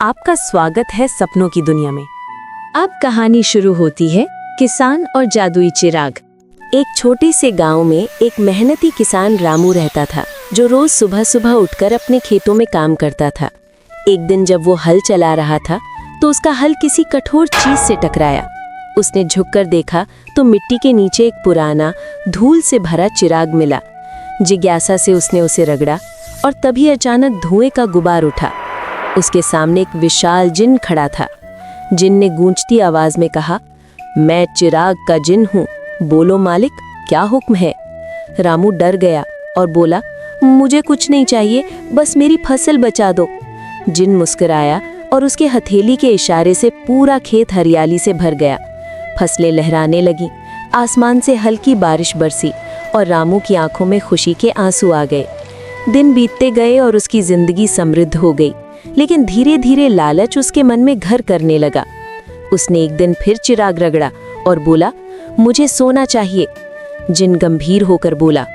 आपका स्वागत है सपनों की दुनिया में। अब कहानी शुरू होती है किसान और जादुई चिराग। एक छोटे से गांव में एक मेहनती किसान रामू रहता था, जो रोज सुबह सुबह उठकर अपने खेतों में काम करता था। एक दिन जब वो हल चला रहा था तो उसका हल किसी कठोर चीज से टकराया। उसने झुककर देखा तो मिट्टी के नीचे एक पुराना धूल से भरा चिराग मिला। जिज्ञासा से उसने उसे रगड़ा और तभी अचानक धुएं का गुबार उठा। उसके सामने एक विशाल जिन खड़ा था। जिन ने गूंजती आवाज में कहा, मैं चिराग का जिन हूँ, बोलो मालिक, क्या हुक्म है। रामू डर गया और बोला, मुझे कुछ नहीं चाहिए, बस मेरी फसल बचा दो। जिन मुस्कुराया और उसके हथेली के इशारे से पूरा खेत हरियाली से भर गया। फसलें लहराने लगीं, आसमान से हल्की बारिश बरसी और रामू की आंखों में खुशी के आंसू आ गए। दिन बीतते गए और उसकी जिंदगी समृद्ध हो गई, लेकिन धीरे धीरे लालच उसके मन में घर करने लगा। उसने एक दिन फिर चिराग रगड़ा और बोला, मुझे सोना चाहिए। जिन गंभीर होकर बोला,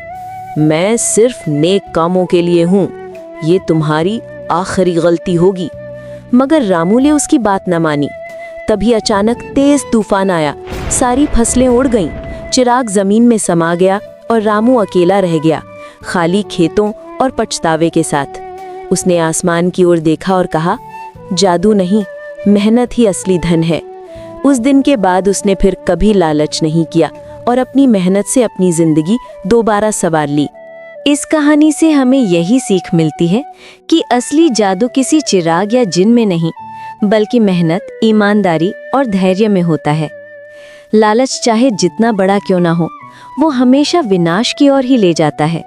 मैं सिर्फ नेक कामों के लिए हूँ, ये तुम्हारी आखिरी गलती होगी। मगर रामू ने उसकी बात न मानी। तभी अचानक तेज तूफान आया, सारी फसलें उड़ गईं, चिराग जमीन में समा गया और रामू अकेला रह गया, खाली खेतों और पछतावे के साथ। उसने आसमान की ओर देखा और कहा, जादू नहीं, मेहनत ही असली धन है। उस दिन के बाद उसने फिर कभी लालच नहीं किया और अपनी मेहनत से अपनी जिंदगी दोबारा संवार ली। इस कहानी से हमें यही सीख मिलती है कि असली जादू किसी चिराग या जिन में नहीं, बल्कि मेहनत, ईमानदारी और धैर्य में होता है। लालच चाहे जितना बड़ा क्यों ना हो, वो हमेशा विनाश की ओर ही ले जाता है।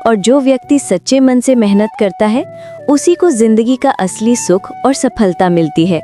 और जो व्यक्ति सच्चे मन से मेहनत करता है, उसी को जिंदगी का असली सुख और सफलता मिलती है।